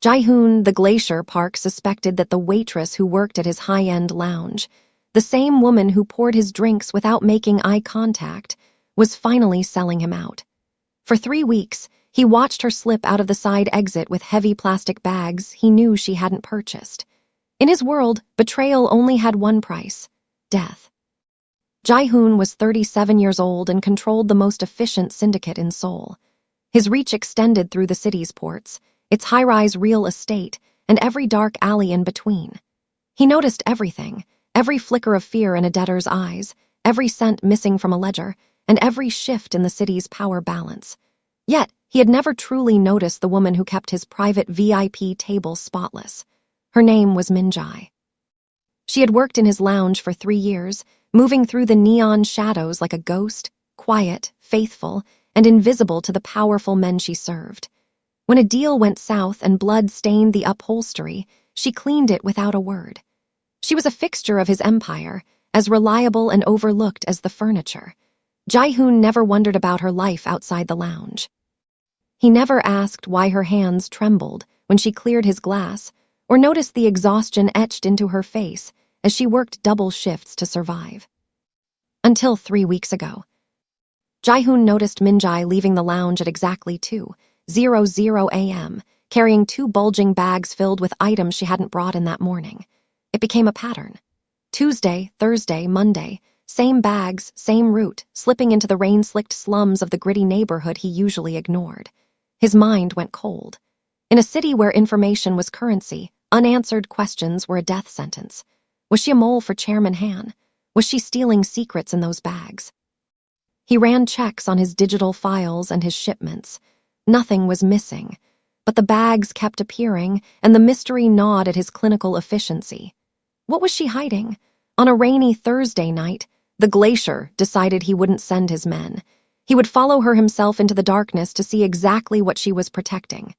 Jae-hoon, the glacier park, suspected that the waitress who worked at his high-end lounge, the same woman who poured his drinks without making eye contact, was finally selling him out. For 3 weeks, he watched her slip out of the side exit with heavy plastic bags he knew she hadn't purchased. In his world, betrayal only had one price: death. Jae-hoon was 37 years old and controlled the most efficient syndicate in Seoul. His reach extended through the city's ports, its high-rise real estate, and every dark alley in between. He noticed everything, every flicker of fear in a debtor's eyes, every cent missing from a ledger, and every shift in the city's power balance. Yet, he had never truly noticed the woman who kept his private VIP table spotless. Her name was Min-jae. She had worked in his lounge for 3 years, moving through the neon shadows like a ghost, quiet, faithful, and invisible to the powerful men she served. When a deal went south and blood stained the upholstery, she cleaned it without a word. She was a fixture of his empire, as reliable and overlooked as the furniture. Jae-hoon never wondered about her life outside the lounge. He never asked why her hands trembled when she cleared his glass, or noticed the exhaustion etched into her face as she worked double shifts to survive. Until 3 weeks ago. Jae-hoon noticed Min-jae leaving the lounge at exactly 2:00 a.m., carrying 2 bulging bags filled with items she hadn't brought in that morning. It became a pattern. Tuesday, Thursday, Monday, same bags, same route, slipping into the rain-slicked slums of the gritty neighborhood he usually ignored. His mind went cold. In a city where information was currency, unanswered questions were a death sentence. Was she a mole for Chairman Han? Was she stealing secrets in those bags? He ran checks on his digital files and his shipments. Nothing was missing, but the bags kept appearing, and the mystery gnawed at his clinical efficiency. What was she hiding? On a rainy Thursday night, the glacier decided he wouldn't send his men. He would follow her himself into the darkness to see exactly what she was protecting.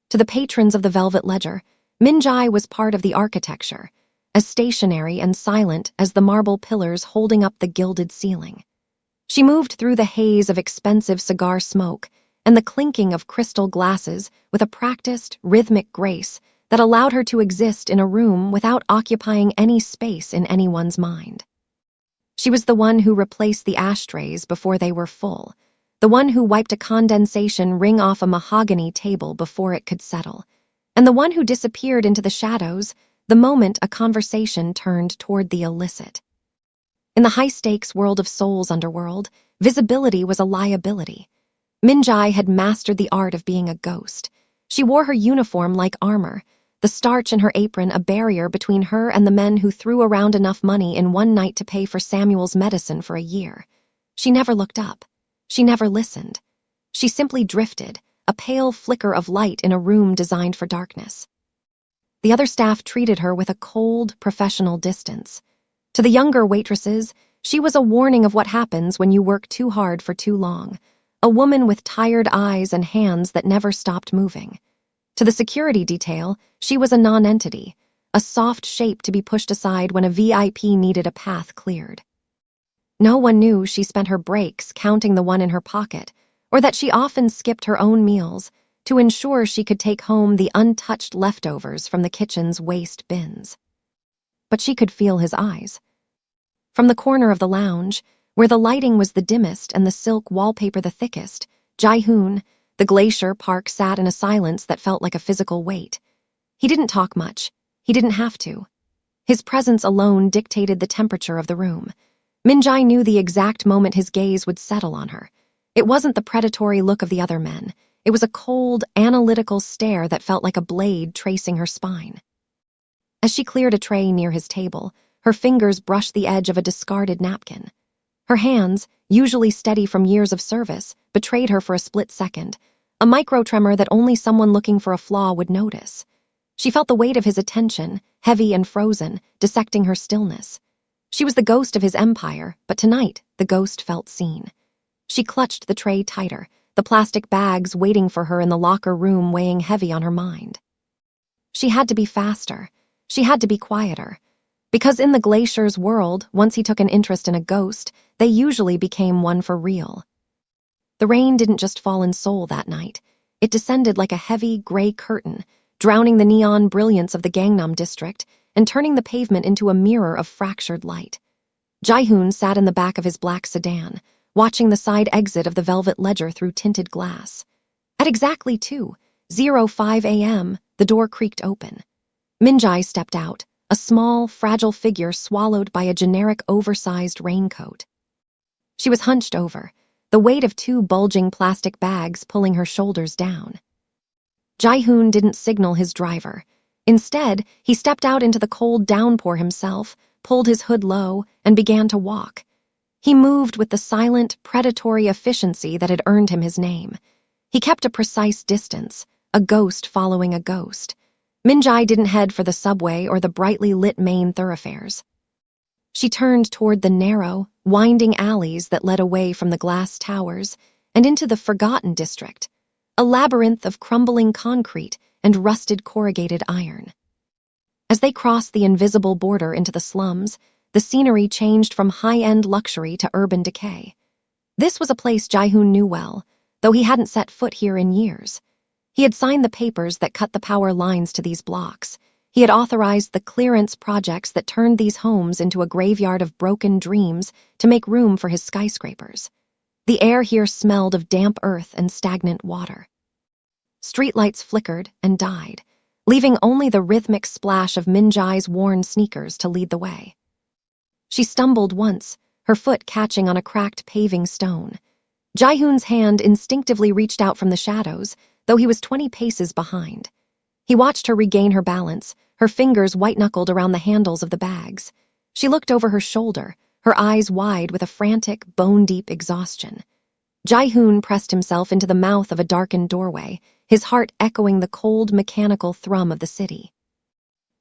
To the patrons of the Velvet Ledger, Min-jae was part of the architecture, as stationary and silent as the marble pillars holding up the gilded ceiling. She moved through the haze of expensive cigar smoke and the clinking of crystal glasses with a practiced, rhythmic grace that allowed her to exist in a room without occupying any space in anyone's mind. She was the one who replaced the ashtrays before they were full, the one who wiped a condensation ring off a mahogany table before it could settle, and the one who disappeared into the shadows the moment a conversation turned toward the illicit. In the high-stakes world of Seoul's underworld, visibility was a liability. Min-jae had mastered the art of being a ghost. She wore her uniform like armor, the starch in her apron a barrier between her and the men who threw around enough money in one night to pay for Samuel's medicine for a year. She never looked up. She never listened. She simply drifted, a pale flicker of light in a room designed for darkness. The other staff treated her with a cold, professional distance. To the younger waitresses, she was a warning of what happens when you work too hard for too long, a woman with tired eyes and hands that never stopped moving. To the security detail, she was a non-entity, a soft shape to be pushed aside when a VIP needed a path cleared. No one knew she spent her breaks counting the one in her pocket, or that she often skipped her own meals to ensure she could take home the untouched leftovers from the kitchen's waste bins. But she could feel his eyes. From the corner of the lounge, where the lighting was the dimmest and the silk wallpaper the thickest, Jae-hoon, the glacier park, sat in a silence that felt like a physical weight. He didn't talk much. He didn't have to. His presence alone dictated the temperature of the room. Min-jae knew the exact moment his gaze would settle on her. It wasn't the predatory look of the other men. It was a cold, analytical stare that felt like a blade tracing her spine. As she cleared a tray near his table, her fingers brushed the edge of a discarded napkin. Her hands, usually steady from years of service, betrayed her for a split second, a micro-tremor that only someone looking for a flaw would notice. She felt the weight of his attention, heavy and frozen, dissecting her stillness. She was the ghost of his empire, but tonight, the ghost felt seen. She clutched the tray tighter, the plastic bags waiting for her in the locker room weighing heavy on her mind. She had to be faster. She had to be quieter. Because in the glacier's world, once he took an interest in a ghost, they usually became one for real. The rain didn't just fall in Seoul that night. It descended like a heavy, gray curtain, drowning the neon brilliance of the Gangnam district and turning the pavement into a mirror of fractured light. Jae-hoon sat in the back of his black sedan, watching the side exit of the velvet ledger through tinted glass. At exactly 2:05 a.m., the door creaked open. Min-jae stepped out, a small, fragile figure swallowed by a generic oversized raincoat. She was hunched over, the weight of 2 bulging plastic bags pulling her shoulders down. Jae-hoon didn't signal his driver. Instead, he stepped out into the cold downpour himself, pulled his hood low, and began to walk. He moved with the silent, predatory efficiency that had earned him his name. He kept a precise distance, a ghost following a ghost. Min-jae didn't head for the subway or the brightly lit main thoroughfares. She turned toward the narrow, winding alleys that led away from the glass towers and into the Forgotten District, a labyrinth of crumbling concrete and rusted corrugated iron. As they crossed the invisible border into the slums, the scenery changed from high-end luxury to urban decay. This was a place Jae-hoon knew well, though he hadn't set foot here in years. He had signed the papers that cut the power lines to these blocks. He had authorized the clearance projects that turned these homes into a graveyard of broken dreams to make room for his skyscrapers. The air here smelled of damp earth and stagnant water. Streetlights flickered and died, leaving only the rhythmic splash of Min-jae's worn sneakers to lead the way. She stumbled once, her foot catching on a cracked paving stone. Jae-hoon's hand instinctively reached out from the shadows, though he was 20 paces behind. He watched her regain her balance, her fingers white-knuckled around the handles of the bags. She looked over her shoulder, her eyes wide with a frantic, bone-deep exhaustion. Jae-hoon pressed himself into the mouth of a darkened doorway, his heart echoing the cold, mechanical thrum of the city.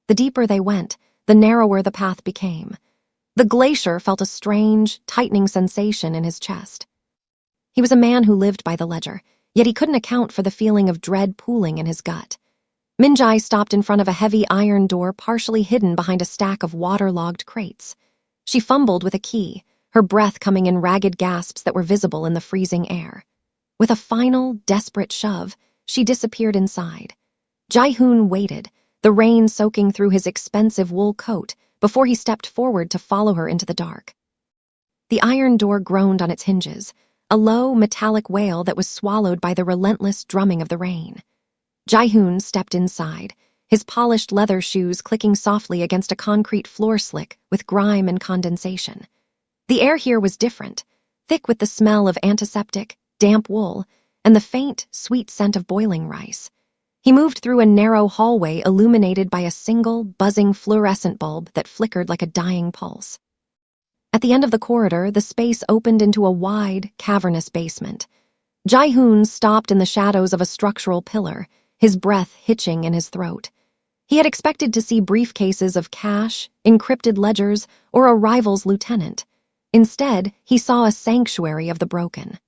The deeper they went, the narrower the path became. The glacier felt a strange, tightening sensation in his chest. He was a man who lived by the ledger, yet he couldn't account for the feeling of dread pooling in his gut. Min-jae stopped in front of a heavy iron door partially hidden behind a stack of waterlogged crates. She fumbled with a key, her breath coming in ragged gasps that were visible in the freezing air. With a final, desperate shove, she disappeared inside. Jae-hoon waited, the rain soaking through his expensive wool coat, before he stepped forward to follow her into the dark. The iron door groaned on its hinges, a low, metallic wail that was swallowed by the relentless drumming of the rain. Jae-hoon stepped inside, his polished leather shoes clicking softly against a concrete floor slick with grime and condensation. The air here was different, thick with the smell of antiseptic, damp wool, and the faint, sweet scent of boiling rice. He moved through a narrow hallway illuminated by a single, buzzing fluorescent bulb that flickered like a dying pulse. At the end of the corridor, the space opened into a wide, cavernous basement. Jae-hoon stopped in the shadows of a structural pillar, his breath hitching in his throat. He had expected to see briefcases of cash, encrypted ledgers, or a rival's lieutenant. Instead, he saw a sanctuary of the broken.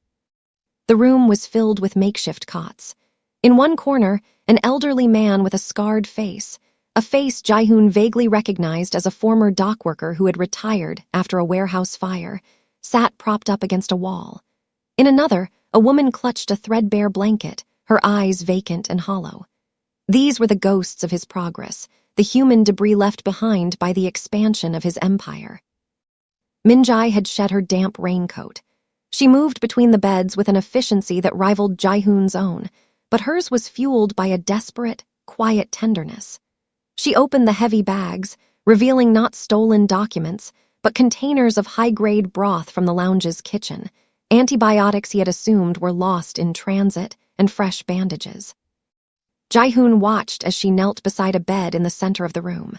The room was filled with makeshift cots. In one corner, an elderly man with a scarred face, a face Jae-hoon vaguely recognized as a former dock worker who had retired after a warehouse fire, sat propped up against a wall. In another, a woman clutched a threadbare blanket, her eyes vacant and hollow. These were the ghosts of his progress, the human debris left behind by the expansion of his empire. Min-jae had shed her damp raincoat. She moved between the beds with an efficiency that rivaled Jae-hoon's own, but hers was fueled by a desperate, quiet tenderness. She opened the heavy bags, revealing not stolen documents, but containers of high-grade broth from the lounge's kitchen, antibiotics he had assumed were lost in transit, and fresh bandages. Jae-hoon watched as she knelt beside a bed in the center of the room.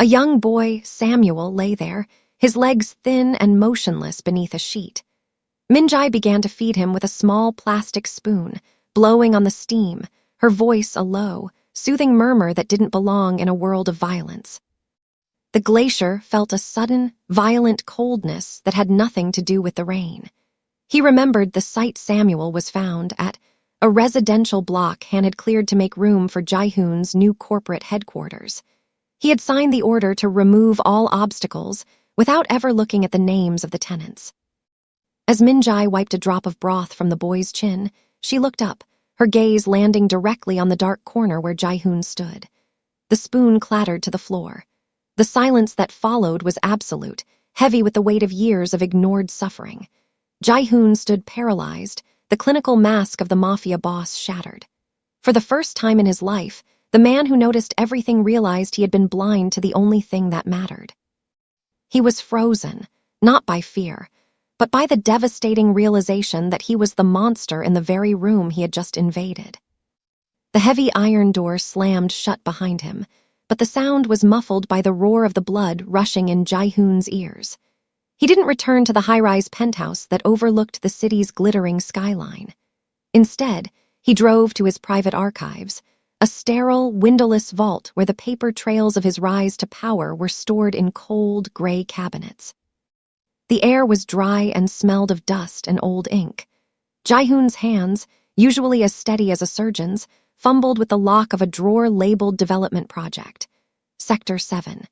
A young boy, Samuel, lay there, his legs thin and motionless beneath a sheet. Min-jae began to feed him with a small plastic spoon, blowing on the steam, her voice a low, soothing murmur that didn't belong in a world of violence. The glacier felt a sudden, violent coldness that had nothing to do with the rain. He remembered the site Samuel was found at, a residential block Han had cleared to make room for Jae-hoon's new corporate headquarters. He had signed the order to remove all obstacles without ever looking at the names of the tenants. As Min-jae wiped a drop of broth from the boy's chin, she looked up, her gaze landing directly on the dark corner where Jae-hoon stood. The spoon clattered to the floor. The silence that followed was absolute, heavy with the weight of years of ignored suffering. Jae-hoon stood paralyzed, the clinical mask of the Mafia boss shattered. For the first time in his life, the man who noticed everything realized he had been blind to the only thing that mattered. He was frozen, not by fear, but by the devastating realization that he was the monster in the very room he had just invaded. The heavy iron door slammed shut behind him, but the sound was muffled by the roar of the blood rushing in Jae-hoon's ears. He didn't return to the high-rise penthouse that overlooked the city's glittering skyline. Instead, he drove to his private archives, a sterile, windowless vault where the paper trails of his rise to power were stored in cold, gray cabinets. The air was dry and smelled of dust and old ink. Jae-hoon's hands, usually as steady as a surgeon's, fumbled with the lock of a drawer labeled Development Project. Sector 7.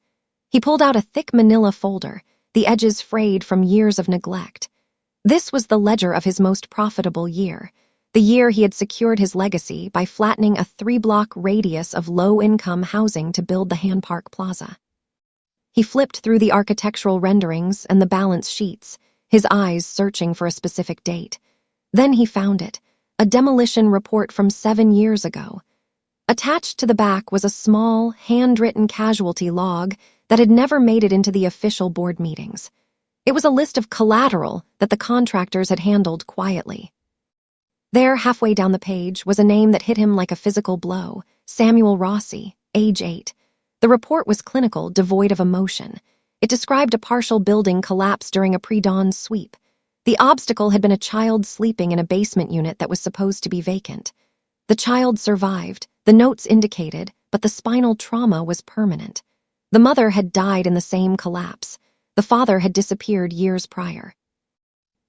He pulled out a thick manila folder, the edges frayed from years of neglect. This was the ledger of his most profitable year, the year he had secured his legacy by flattening a 3-block radius of low-income housing to build the Han Park Plaza. He flipped through the architectural renderings and the balance sheets, his eyes searching for a specific date. Then he found it, a demolition report from 7 years ago. Attached to the back was a small, handwritten casualty log that had never made it into the official board meetings. It was a list of collateral that the contractors had handled quietly. There, halfway down the page, was a name that hit him like a physical blow: Samuel Rossi, age 8. The report was clinical, devoid of emotion. It described a partial building collapse during a pre-dawn sweep. The obstacle had been a child sleeping in a basement unit that was supposed to be vacant. The child survived, the notes indicated, but the spinal trauma was permanent. The mother had died in the same collapse. The father had disappeared years prior.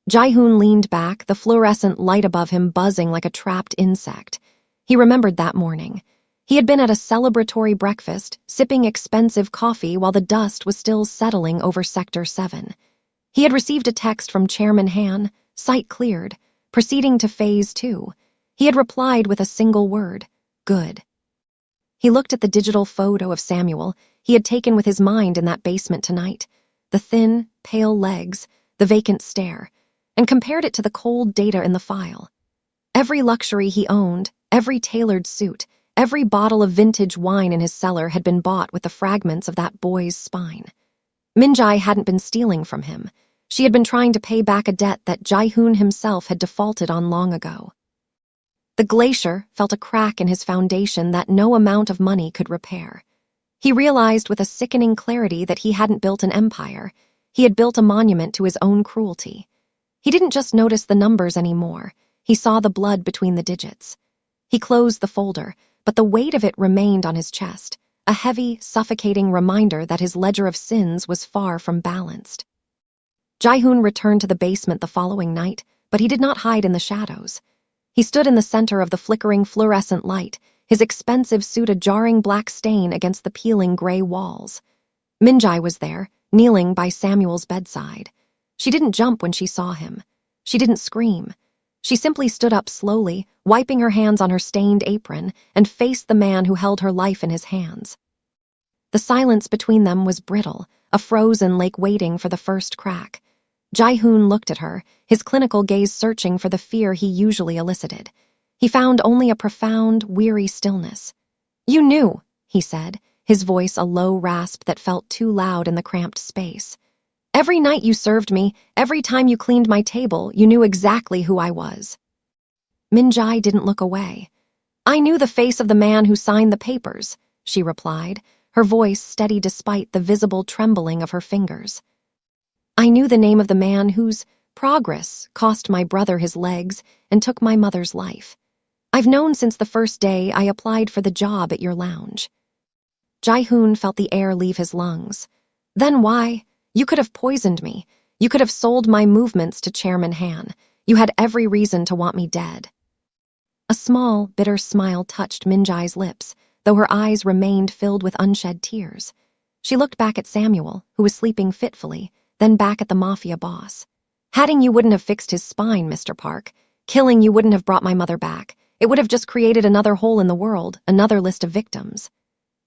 Jae-hoon leaned back, the fluorescent light above him buzzing like a trapped insect. He remembered that morning. He had been at a celebratory breakfast, sipping expensive coffee while the dust was still settling over Sector 7. He had received a text from Chairman Han, site cleared, proceeding to Phase 2. He had replied with a single word: good. He looked at the digital photo of Samuel he had taken with his mind in that basement tonight, the thin, pale legs, the vacant stare, and compared it to the cold data in the file. Every luxury he owned, every tailored suit, every bottle of vintage wine in his cellar had been bought with the fragments of that boy's spine. Minjae hadn't been stealing from him. She had been trying to pay back a debt that Jae-hoon himself had defaulted on long ago. The glacier felt a crack in his foundation that no amount of money could repair. He realized with a sickening clarity that he hadn't built an empire. He had built a monument to his own cruelty. He didn't just notice the numbers anymore. He saw the blood between the digits. He closed the folder, but the weight of it remained on his chest, a heavy, suffocating reminder that his ledger of sins was far from balanced. Jae-hoon returned to the basement the following night, but he did not hide in the shadows. He stood in the center of the flickering fluorescent light, his expensive suit a jarring black stain against the peeling gray walls. Minjae was there, kneeling by Samuel's bedside. She didn't jump when she saw him. She didn't scream. She simply stood up slowly, wiping her hands on her stained apron, and faced the man who held her life in his hands. The silence between them was brittle, a frozen lake waiting for the first crack. Jae-hoon looked at her, his clinical gaze searching for the fear he usually elicited. He found only a profound, weary stillness. "You knew," he said, his voice a low rasp that felt too loud in the cramped space. "Every night you served me, every time you cleaned my table, you knew exactly who I was." Minjae didn't look away. "I knew the face of the man who signed the papers," she replied, her voice steady despite the visible trembling of her fingers. "I knew the name of the man whose progress cost my brother his legs and took my mother's life. I've known since the first day I applied for the job at your lounge." Jae-hoon felt the air leave his lungs. "Then why? You could have poisoned me. You could have sold my movements to Chairman Han. You had every reason to want me dead." A small, bitter smile touched Minjae's lips, though her eyes remained filled with unshed tears. She looked back at Samuel, who was sleeping fitfully, then back at the Mafia boss. "Hatting you wouldn't have fixed his spine, Mr. Park. Killing you wouldn't have brought my mother back. It would have just created another hole in the world, another list of victims.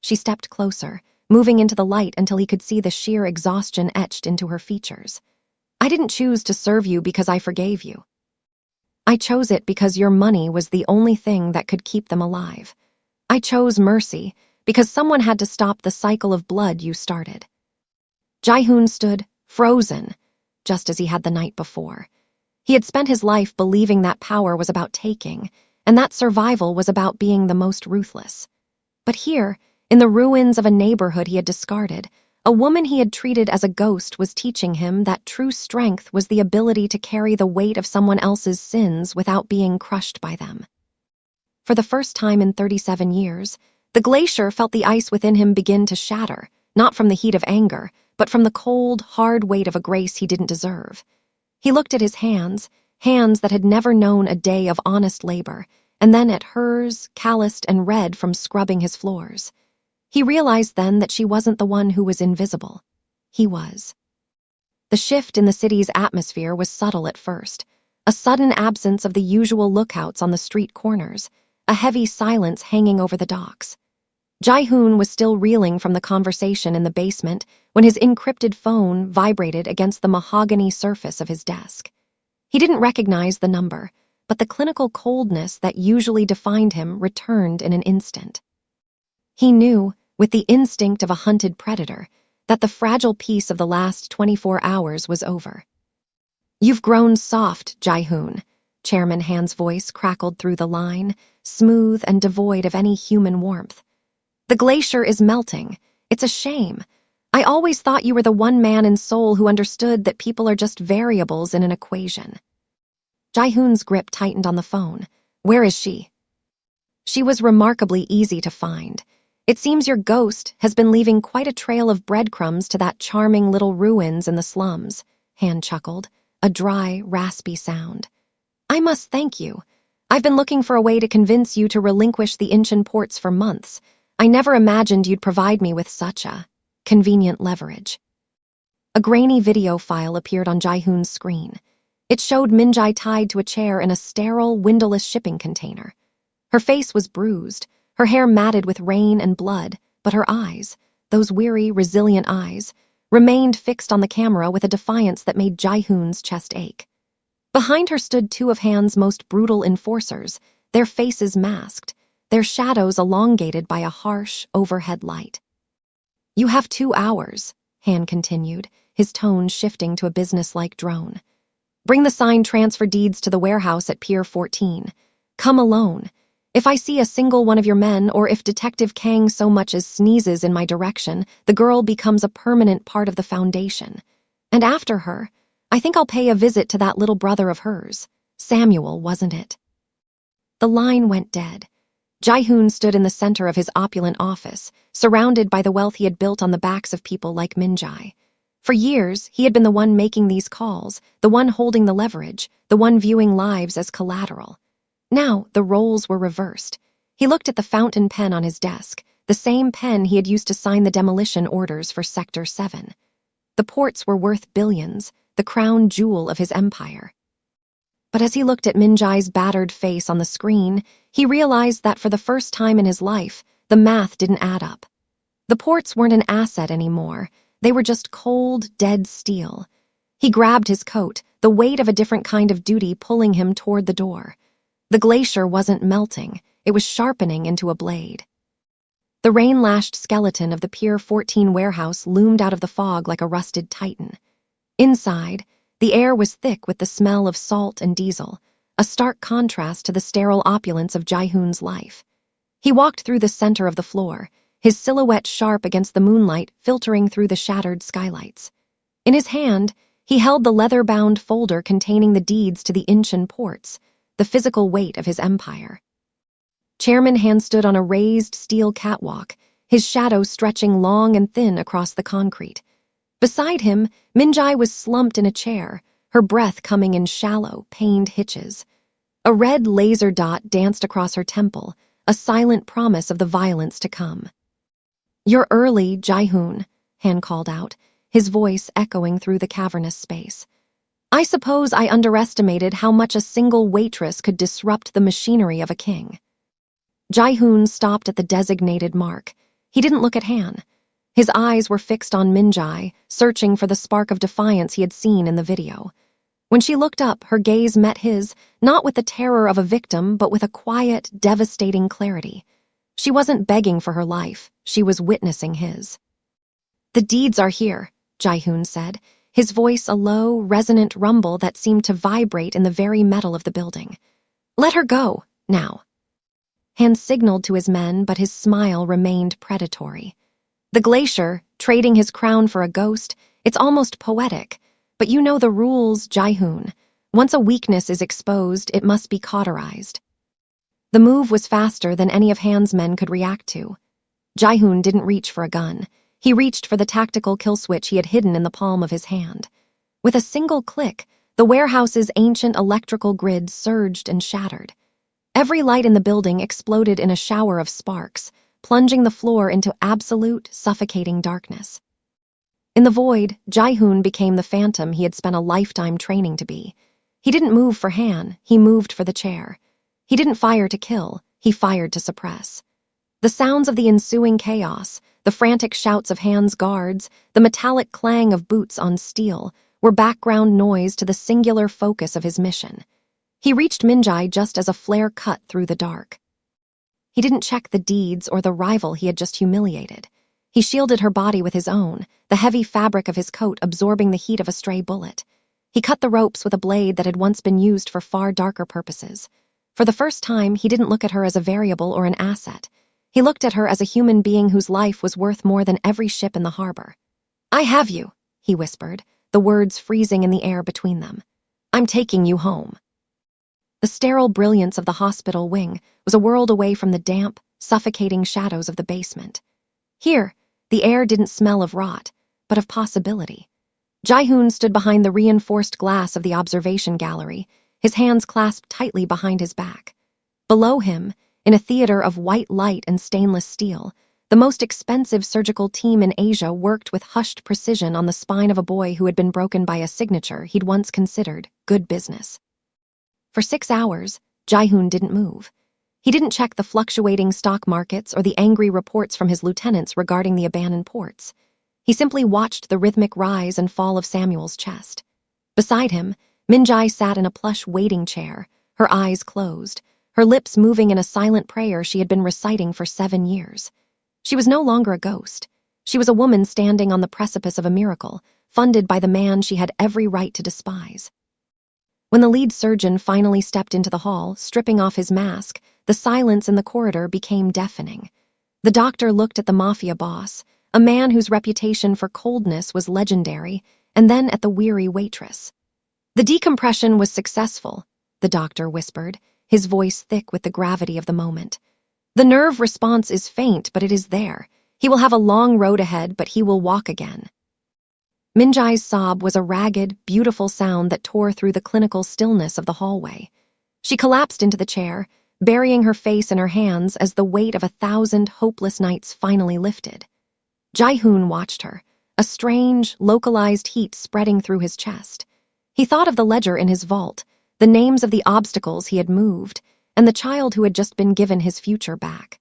She stepped closer, moving into the light until he could see the sheer exhaustion etched into her features. I didn't choose to serve you because I forgave you. I chose it because your money was the only thing that could keep them alive. I chose mercy because someone had to stop the cycle of blood you started. Jae-hoon stood, frozen, just as he had the night before. He had spent his life believing that power was about taking, and that survival was about being the most ruthless. But here, in the ruins of a neighborhood he had discarded, a woman he had treated as a ghost was teaching him that true strength was the ability to carry the weight of someone else's sins without being crushed by them. For the first time in 37 years, the glacier felt the ice within him begin to shatter, not from the heat of anger, but from the cold, hard weight of a grace he didn't deserve. He looked at his hands, hands that had never known a day of honest labor, and then at hers, calloused and red from scrubbing his floors. He realized then that she wasn't the one who was invisible. He was. The shift in the city's atmosphere was subtle at first, a sudden absence of the usual lookouts on the street corners, a heavy silence hanging over the docks. Jae-hoon was still reeling from the conversation in the basement when his encrypted phone vibrated against the mahogany surface of his desk. He didn't recognize the number, but the clinical coldness that usually defined him returned in an instant. He knew, with the instinct of a hunted predator, that the fragile peace of the last 24 hours was over. "You've grown soft, Jae-hoon," Chairman Han's voice crackled through the line, smooth and devoid of any human warmth. "The glacier is melting. It's a shame. I always thought you were the one man in Seoul who understood that people are just variables in an equation." Jae-hoon's grip tightened on the phone. "Where is she?" "She was remarkably easy to find. It seems your ghost has been leaving quite a trail of breadcrumbs to that charming little ruins in the slums," Han chuckled, a dry, raspy sound. "I must thank you. I've been looking for a way to convince you to relinquish the Incheon ports for months. I never imagined you'd provide me with such a convenient leverage." A grainy video file appeared on Jae-hoon's screen. It showed Min-jae tied to a chair in a sterile, windowless shipping container. Her face was bruised, her hair matted with rain and blood, but her eyes, those weary, resilient eyes, remained fixed on the camera with a defiance that made Jae-hoon's chest ache. Behind her stood two of Han's most brutal enforcers, their faces masked, their shadows elongated by a harsh, overhead light. "You have 2 hours," Han continued, his tone shifting to a businesslike drone. "Bring the signed transfer deeds to the warehouse at Pier 14. Come alone. If I see a single one of your men, or if Detective Kang so much as sneezes in my direction, the girl becomes a permanent part of the Foundation. And after her, I think I'll pay a visit to that little brother of hers. Samuel, wasn't it?" The line went dead. Jae-hoon stood in the center of his opulent office, surrounded by the wealth he had built on the backs of people like Min-jae. For years, he had been the one making these calls, the one holding the leverage, the one viewing lives as collateral. Now, the roles were reversed. He looked at the fountain pen on his desk, the same pen he had used to sign the demolition orders for Sector 7. The ports were worth billions, the crown jewel of his empire. But as he looked at Min-jae's battered face on the screen, he realized that for the first time in his life, the math didn't add up. The ports weren't an asset anymore. They were just cold, dead steel. He grabbed his coat, the weight of a different kind of duty pulling him toward the door. The glacier wasn't melting, it was sharpening into a blade. The rain-lashed skeleton of the Pier 14 warehouse loomed out of the fog like a rusted titan. Inside, the air was thick with the smell of salt and diesel, a stark contrast to the sterile opulence of Jae-hoon's life. He walked through the center of the floor, his silhouette sharp against the moonlight filtering through the shattered skylights. In his hand, he held the leather-bound folder containing the deeds to the Incheon ports, the physical weight of his empire. Chairman Han stood on a raised steel catwalk, his shadow stretching long and thin across the concrete. Beside him, Min-jae was slumped in a chair, her breath coming in shallow, pained hitches. A red laser dot danced across her temple, a silent promise of the violence to come. "You're early, Jae-hoon," Han called out, his voice echoing through the cavernous space. I suppose I underestimated how much a single waitress could disrupt the machinery of a king. Jae-hoon stopped at the designated mark. He didn't look at Han. His eyes were fixed on Min-jae, searching for the spark of defiance he had seen in the video. When she looked up, her gaze met his, not with the terror of a victim, but with a quiet, devastating clarity. She wasn't begging for her life. She was witnessing his. "The deeds are here," Jae-hoon said, his voice a low, resonant rumble that seemed to vibrate in the very metal of the building. "Let her go, now." Han signaled to his men, but his smile remained predatory. The glacier, trading his crown for a ghost, it's almost poetic. But you know the rules, Jae-hoon. Once a weakness is exposed, it must be cauterized. The move was faster than any of Han's men could react to. Jae-hoon didn't reach for a gun. He reached for the tactical kill switch he had hidden in the palm of his hand. With a single click, the warehouse's ancient electrical grid surged and shattered. Every light in the building exploded in a shower of sparks, plunging the floor into absolute, suffocating darkness. In the void, Jae-hoon became the phantom he had spent a lifetime training to be. He didn't move for Han, he moved for the chair. He didn't fire to kill, he fired to suppress. The sounds of the ensuing chaos, the frantic shouts of Han's guards, the metallic clang of boots on steel, were background noise to the singular focus of his mission. He reached Min-jae just as a flare cut through the dark. He didn't check the deeds or the rival he had just humiliated. He shielded her body with his own, the heavy fabric of his coat absorbing the heat of a stray bullet. He cut the ropes with a blade that had once been used for far darker purposes. For the first time, he didn't look at her as a variable or an asset. He looked at her as a human being whose life was worth more than every ship in the harbor. "I have you," he whispered, the words freezing in the air between them. "I'm taking you home." The sterile brilliance of the hospital wing was a world away from the damp, suffocating shadows of the basement. Here, the air didn't smell of rot, but of possibility. Jae-hoon stood behind the reinforced glass of the observation gallery, his hands clasped tightly behind his back. Below him, in a theater of white light and stainless steel, the most expensive surgical team in Asia worked with hushed precision on the spine of a boy who had been broken by a signature he'd once considered good business. For 6 hours, Jae-hoon didn't move. He didn't check the fluctuating stock markets or the angry reports from his lieutenants regarding the abandoned ports. He simply watched the rhythmic rise and fall of Samuel's chest. Beside him, Min-jae sat in a plush waiting chair, her eyes closed, her lips moving in a silent prayer she had been reciting for 7 years. She was no longer a ghost. She was a woman standing on the precipice of a miracle, funded by the man she had every right to despise. When the lead surgeon finally stepped into the hall, stripping off his mask, the silence in the corridor became deafening. The doctor looked at the Mafia boss, a man whose reputation for coldness was legendary, and then at the weary waitress. "The decompression was successful," the doctor whispered, his voice thick with the gravity of the moment. "The nerve response is faint, but it is there. He will have a long road ahead, but he will walk again." Min-jae's sob was a ragged, beautiful sound that tore through the clinical stillness of the hallway. She collapsed into the chair, burying her face in her hands as the weight of 1,000 hopeless nights finally lifted. Jae-hoon watched her, a strange, localized heat spreading through his chest. He thought of the ledger in his vault, the names of the obstacles he had moved, and the child who had just been given his future back.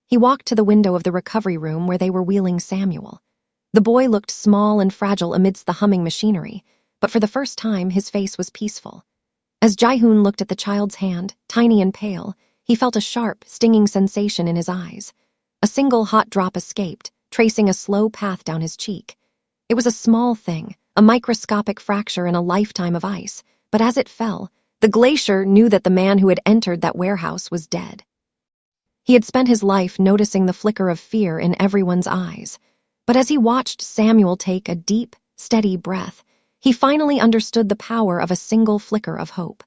He walked to the window of the recovery room where they were wheeling Samuel. The boy looked small and fragile amidst the humming machinery, but for the first time his face was peaceful. As Jae-hoon looked at the child's hand, tiny and pale, he felt a sharp, stinging sensation in his eyes. A single hot drop escaped, tracing a slow path down his cheek. It was a small thing, a microscopic fracture in a lifetime of ice, but as it fell, the glacier knew that the man who had entered that warehouse was dead. He had spent his life noticing the flicker of fear in everyone's eyes. But as he watched Samuel take a deep, steady breath, he finally understood the power of a single flicker of hope.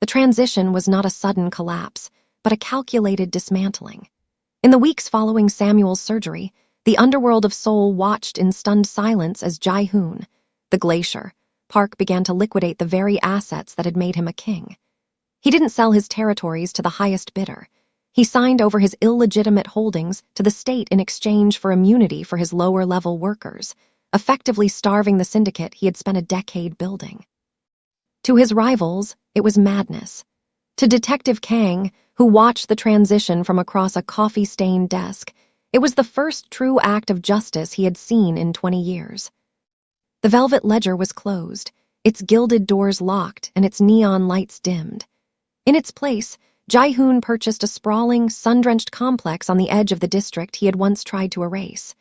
The transition was not a sudden collapse, but a calculated dismantling. In the weeks following Samuel's surgery, the underworld of Seoul watched in stunned silence as Jae-hoon, the glacier, Park began to liquidate the very assets that had made him a king. He didn't sell his territories to the highest bidder. He signed over his illegitimate holdings to the state in exchange for immunity for his lower-level workers, effectively starving the syndicate he had spent a decade building. To his rivals, it was madness. To Detective Kang, who watched the transition from across a coffee-stained desk, it was the first true act of justice he had seen in 20 years. The velvet ledger was closed, its gilded doors locked and its neon lights dimmed. In its place, Jae-hoon purchased a sprawling, sun-drenched complex on the edge of the district he had once tried to erase.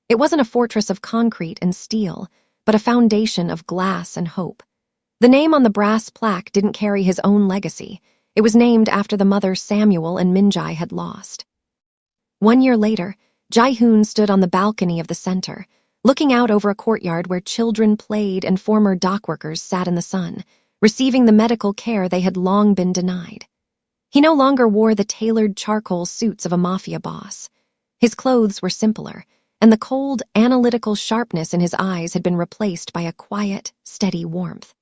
It wasn't a fortress of concrete and steel, but a foundation of glass and hope. The name on the brass plaque didn't carry his own legacy. It was named after the mother Samuel and Minjae had lost. 1 year later, Jae-hoon stood on the balcony of the center, looking out over a courtyard where children played and former dockworkers sat in the sun, receiving the medical care they had long been denied. He no longer wore the tailored charcoal suits of a mafia boss. His clothes were simpler, and the cold, analytical sharpness in his eyes had been replaced by a quiet, steady warmth.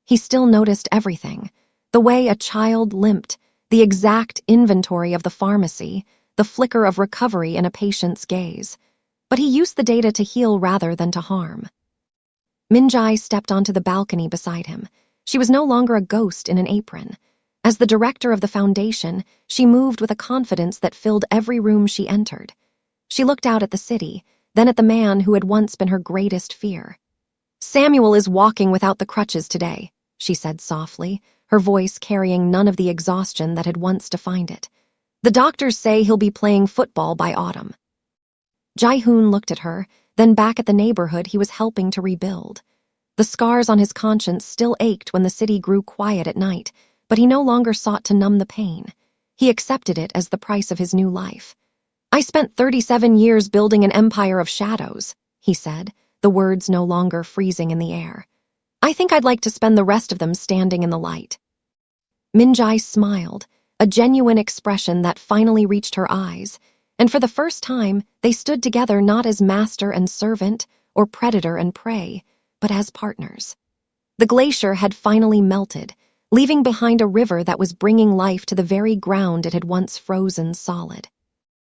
He still noticed everything: the way a child limped, the exact inventory of the pharmacy, the flicker of recovery in a patient's gaze. But he used the data to heal rather than to harm. Minjae stepped onto the balcony beside him. She was no longer a ghost in an apron. As the director of the foundation, she moved with a confidence that filled every room she entered. She looked out at the city, then at the man who had once been her greatest fear. "Samuel is walking without the crutches today," she said softly, her voice carrying none of the exhaustion that had once defined it. "The doctors say he'll be playing football by autumn." Jae-hoon looked at her, then back at the neighborhood he was helping to rebuild. The scars on his conscience still ached when the city grew quiet at night, but he no longer sought to numb the pain. He accepted it as the price of his new life. "I spent 37 years building an empire of shadows," he said, the words no longer freezing in the air. "I think I'd like to spend the rest of them standing in the light." Minjae smiled, a genuine expression that finally reached her eyes, and for the first time, they stood together not as master and servant or predator and prey, but as partners. The glacier had finally melted, leaving behind a river that was bringing life to the very ground it had once frozen solid.